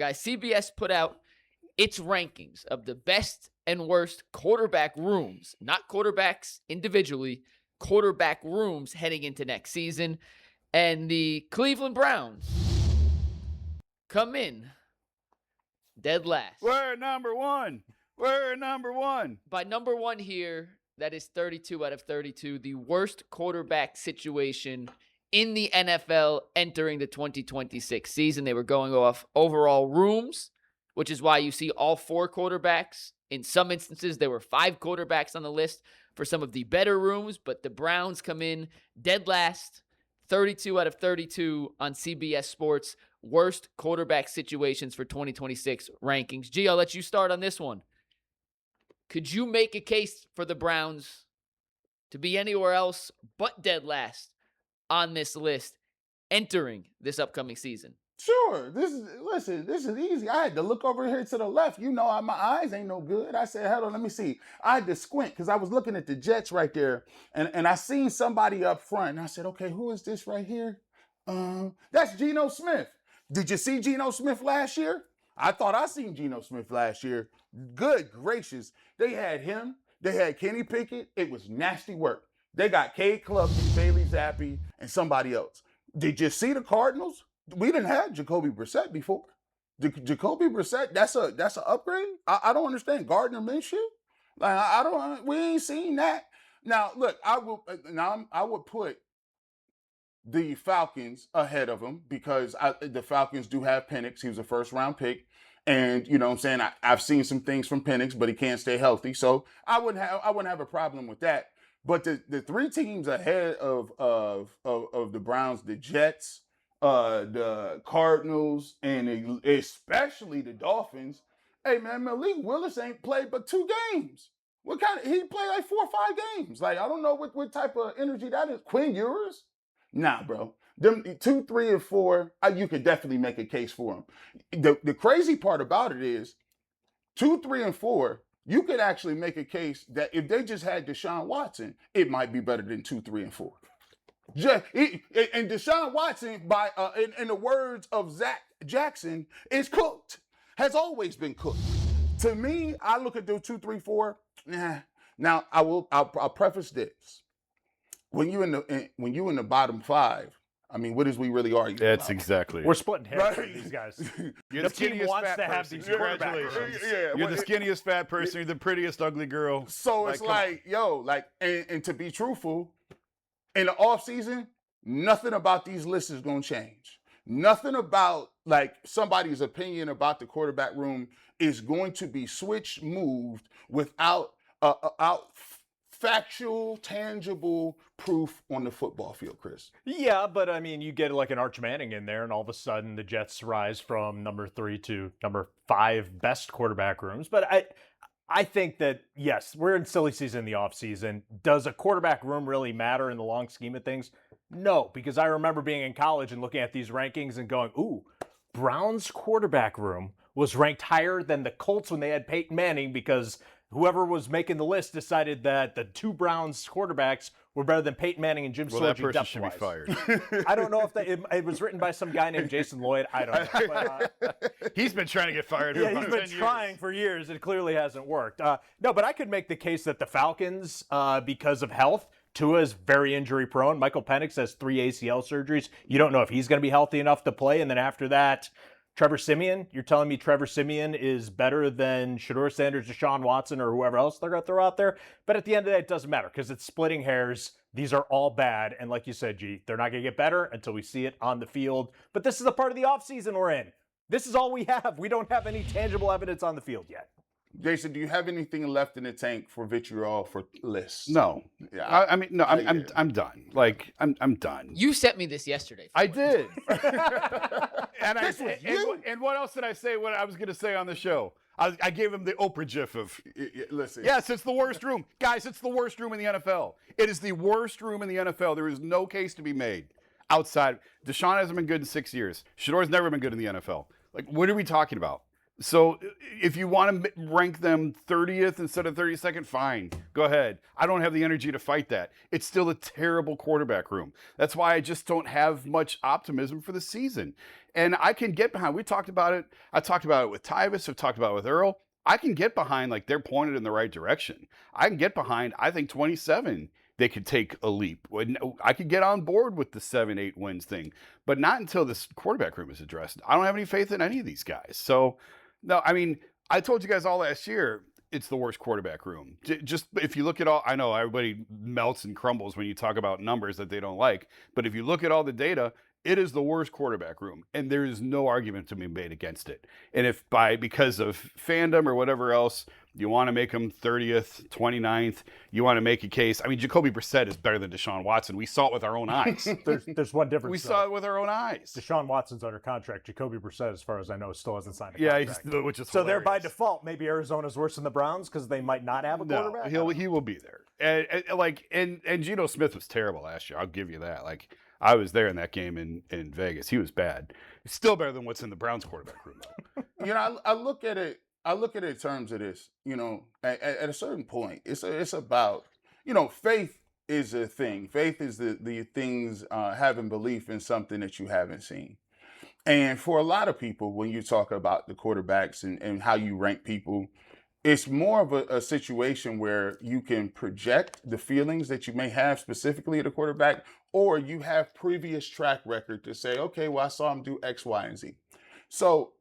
Guys, CBS put out its rankings of the best and worst quarterback rooms, not quarterbacks individually, quarterback rooms heading into next season. And the Cleveland Browns come in dead last. We're number one. We're number one. By number one here, that is 32 out of 32, the worst quarterback situation in the NFL entering the 2026 season. They were going off overall rooms, which is why you see all 4 quarterbacks. In some instances, there were 5 quarterbacks on the list for some of the better rooms, but the Browns come in dead last, 32 out of 32 on CBS Sports, worst quarterback situations for 2026 rankings. G, I'll let you start on this one. Could you make a case for the Browns to be anywhere else but dead last on this list entering this upcoming season? Sure. This is easy. I had to look over here to the left. You know, my eyes ain't no good. I said, hold on, let me see. I had to squint because I was looking at the Jets right there, and I seen somebody up front. And I said, okay, who is this right here? That's Geno Smith. Did you see Geno Smith last year? I thought I seen Geno Smith last year. Good gracious. They had him. They had Kenny Pickett. It was nasty work. They got Cade Klubnik, Bailey Zappi, and somebody else. Did you see the Cardinals? We didn't have Jacoby Brissett before. Jacoby Brissett, that's an upgrade? I don't understand. Gardner Minshew? Like, we ain't seen that. Now, look, I would put the Falcons ahead of them because the Falcons do have Penix. He was a first-round pick. And, you know what I'm saying, I've seen some things from Penix, but he can't stay healthy. So I wouldn't have a problem with that. But the 3 teams ahead of the Browns, the Jets, the Cardinals, and especially the Dolphins. Hey, man, Malik Willis ain't played but 2 games. He played like 4 or 5 games. Like, I don't know what type of energy that is. Quinn Ewers? Nah, bro. Them 2, 3, and 4, you could definitely make a case for them. The crazy part about it is 2, 3, and 4, you could actually make a case that if they just had Deshaun Watson, it might be better than 2, 3, and 4. And Deshaun Watson, in the words of Zach Jackson, is cooked. Has always been cooked. To me, I look at the 2, 3, 4. Nah. Now I'll preface this: when you in the bottom 5, I mean, what is we really arguing That's about? exactly. We're splitting hairs Right. with these guys. You're The team wants to have these quarterback rooms. Yeah, You're the skinniest fat person. You're the prettiest ugly girl. So it's and to be truthful, in the offseason, nothing about these lists is going to change. Nothing about, like, somebody's opinion about the quarterback room is going to be switched, moved without factual, tangible proof on the football field, Chris. Yeah, but I mean, you get like an Arch Manning in there, and all of a sudden the Jets rise from number 3 to number 5 best quarterback rooms. But I think that, yes, we're in silly season in the offseason. Does a quarterback room really matter in the long scheme of things? No, because I remember being in college and looking at these rankings and going, ooh, Browns quarterback room was ranked higher than the Colts when they had Peyton Manning because whoever was making the list decided that the 2 Browns quarterbacks were better than Peyton Manning and Jim Sorgi. Well, that person should be fired. I don't know if it was written by some guy named Jason Lloyd. I don't know. But, He's been trying to get fired. yeah, he's been trying for years. It clearly hasn't worked. No, but I could make the case that the Falcons, because of health, Tua is very injury prone. Michael Penix has 3 ACL surgeries. You don't know if he's going to be healthy enough to play. And then after that, Trevor Siemian, you're telling me Trevor Siemian is better than Shedeur Sanders, Deshaun Watson, or whoever else they're going to throw out there? But at the end of the day, it doesn't matter because it's splitting hairs. These are all bad. And like you said, G, they're not going to get better until we see it on the field. But this is the part of the offseason we're in. This is all we have. We don't have any tangible evidence on the field yet. Jason, do you have anything left in the tank for vitriol for lists? No. Yeah. I'm done. Like, I'm done. You sent me this yesterday. I did. And And what else did I say? What I was going to say on the show? I gave him the Oprah gif of, listen. yes, it's the worst room. Guys, it's the worst room in the NFL. It is the worst room in the NFL. There is no case to be made outside. Deshaun hasn't been good in 6 years. Shedeur's never been good in the NFL. Like, what are we talking about? So if you want to rank them 30th instead of 32nd, fine. Go ahead. I don't have the energy to fight that. It's still a terrible quarterback room. That's why I just don't have much optimism for the season. And I can get behind. We talked about it. I talked about it with Tyvis. I've talked about it with Earl. I can get behind, like, they're pointed in the right direction. I can get behind, I think 27, they could take a leap. I could get on board with the 7-8 wins thing, but not until this quarterback room is addressed. I don't have any faith in any of these guys. So, no, I mean, I told you guys all last year, it's the worst quarterback room. Just if you look at all, I know everybody melts and crumbles when you talk about numbers that they don't like, but if you look at all the data, it is the worst quarterback room, and there is no argument to be made against it. And if because of fandom or whatever else, you want to make him 30th, 29th, you want to make a case. I mean, Jacoby Brissett is better than Deshaun Watson. We saw it with our own eyes. There's one difference. We saw it with our own eyes. Deshaun Watson's under contract. Jacoby Brissett, as far as I know, still hasn't signed a contract. Yeah, which is so hilarious. they're by default. Maybe Arizona's worse than the Browns because they might not have a quarterback. He will be there. And Geno Smith was terrible last year. I'll give you that. Like, I was there in that game in Vegas. He was bad. He's still better than what's in the Browns quarterback room, though. You know, I look at it. I look at it in terms of this. You know, at a certain point, it's about, you know, faith is a thing. Faith is the things having belief in something that you haven't seen. And for a lot of people, when you talk about the quarterbacks and how you rank people, it's more of a situation where you can project the feelings that you may have specifically at a quarterback, or you have previous track record to say, okay, well, I saw him do X, Y, and Z. So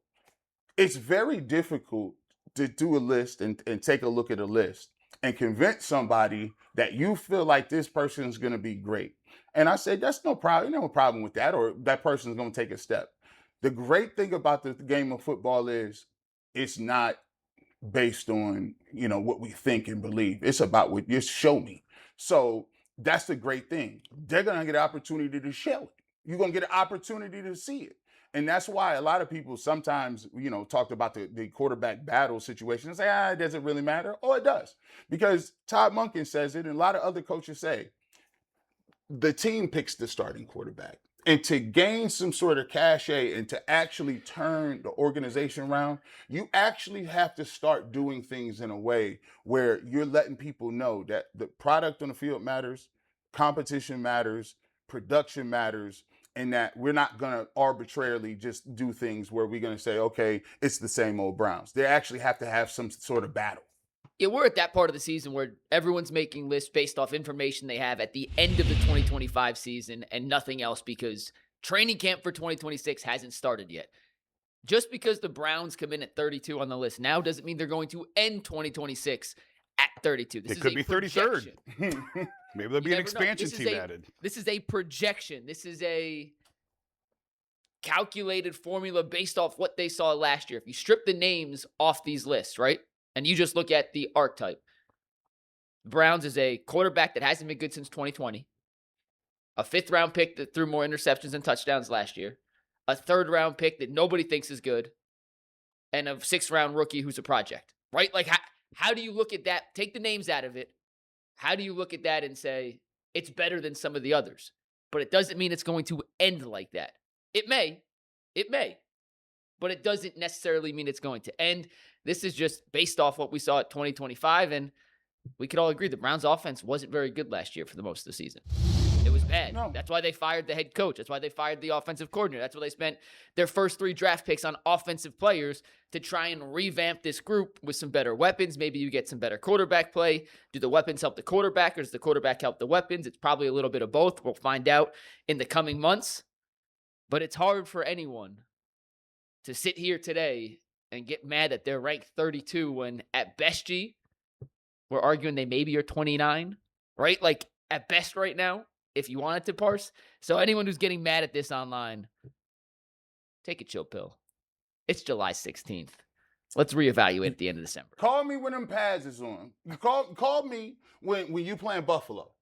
it's very difficult to do a list and take a look at a list and convince somebody that you feel like this person is going to be great. And I said, that's no problem with that, or that person's going to take a step. The great thing about the game of football is it's not based on, you know, what we think and believe. It's about what you show me. So that's the great thing. They're going to get an opportunity to show it. You're going to get an opportunity to see it. And that's why a lot of people sometimes, you know, talked about the quarterback battle situation and say, it doesn't really matter. Oh, it does. Because Todd Monken says it, and a lot of other coaches say, the team picks the starting quarterback. And to gain some sort of cachet and to actually turn the organization around, you actually have to start doing things in a way where you're letting people know that the product on the field matters, competition matters, production matters, and that we're not going to arbitrarily just do things where we're going to say, okay, it's the same old Browns. They actually have to have some sort of battle. Yeah, we're at that part of the season where everyone's making lists based off information they have at the end of the 2025 season and nothing else, because training camp for 2026 hasn't started yet. Just because the Browns come in at 32 on the list now doesn't mean they're going to end 2026 at 32. It could be 33rd. Maybe there'll be an expansion team added. This is a projection. This is a calculated formula based off what they saw last year. If you strip the names off these lists, right? And you just look at the archetype. Browns is a quarterback that hasn't been good since 2020. A 5th-round pick that threw more interceptions than touchdowns last year. A 3rd-round pick that nobody thinks is good. And a 6th-round rookie who's a project. Right? Like, how do you look at that? Take the names out of it. How do you look at that and say, it's better than some of the others? But it doesn't mean it's going to end like that. It may. But it doesn't necessarily mean it's going to end. This is just based off what we saw at 2025, and we could all agree the Browns' offense wasn't very good last year for the most of the season. It was bad. No. That's why they fired the head coach. That's why they fired the offensive coordinator. That's why they spent their first 3 draft picks on offensive players to try and revamp this group with some better weapons. Maybe you get some better quarterback play. Do the weapons help the quarterback, or does the quarterback help the weapons? It's probably a little bit of both. We'll find out in the coming months. But it's hard for anyone to sit here today and get mad that they're ranked 32 when at best, G, we're arguing they maybe are 29, right? Like, at best right now, if you wanted to parse. So anyone who's getting mad at this online, take a chill pill. It's July 16th. Let's reevaluate at the end of December. Call me when them pads is on. You call me when you playing Buffalo,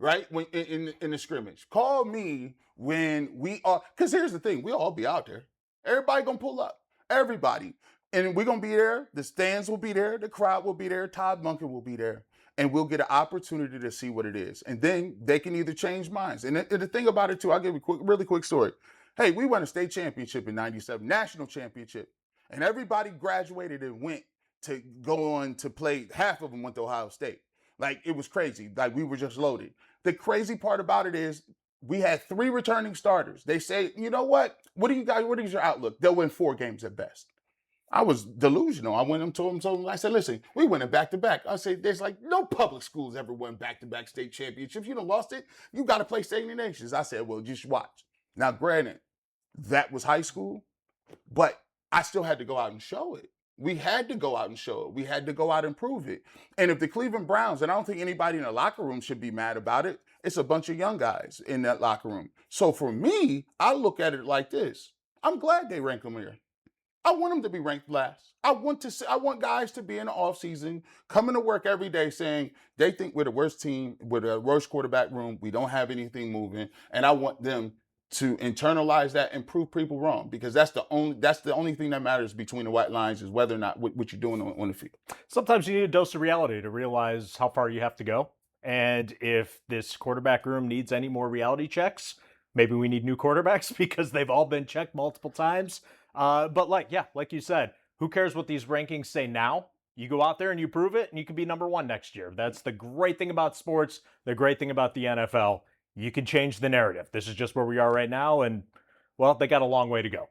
right? When in the scrimmage. Call me when we are, because here's the thing, we'll all be out there. Everybody gonna pull up. Everybody. And we're going to be there. The stands will be there. The crowd will be there. Todd Monken will be there. And we'll get an opportunity to see what it is. And then they can either change minds. And the thing about it, too, I'll give you a really quick story. Hey, we won a state championship in 97, national championship. And everybody graduated and went to go on to play. Half of them went to Ohio State. Like, it was crazy. Like, we were just loaded. The crazy part about it is we had 3 returning starters. They say, you know what? What is your outlook? They'll win 4 games at best. I was delusional. I went to them, I said, listen, we went in back-to-back. I said, there's like no public schools ever won back-to-back state championships. You done lost it, you got to play State of the Nations. I said, well, just watch. Now, granted, that was high school, but I still had to go out and show it. We had to go out and show it. We had to go out and prove it. And if the Cleveland Browns, and I don't think anybody in the locker room should be mad about it, it's a bunch of young guys in that locker room. So for me, I look at it like this. I'm glad they rank them here. I want them to be ranked last. I want guys to be in the offseason, coming to work every day saying they think we're the worst team, we're the worst quarterback room, we don't have anything moving, and I want them to internalize that and prove people wrong, because that's the only thing that matters between the white lines is whether or not what you're doing on the field. Sometimes you need a dose of reality to realize how far you have to go. And if this quarterback room needs any more reality checks, maybe we need new quarterbacks because they've all been checked multiple times. But like you said, who cares what these rankings say now? You go out there and you prove it, and you can be number 1 next year. That's the great thing about sports, the great thing about the NFL. You can change the narrative. This is just where we are right now, and, well, they got a long way to go.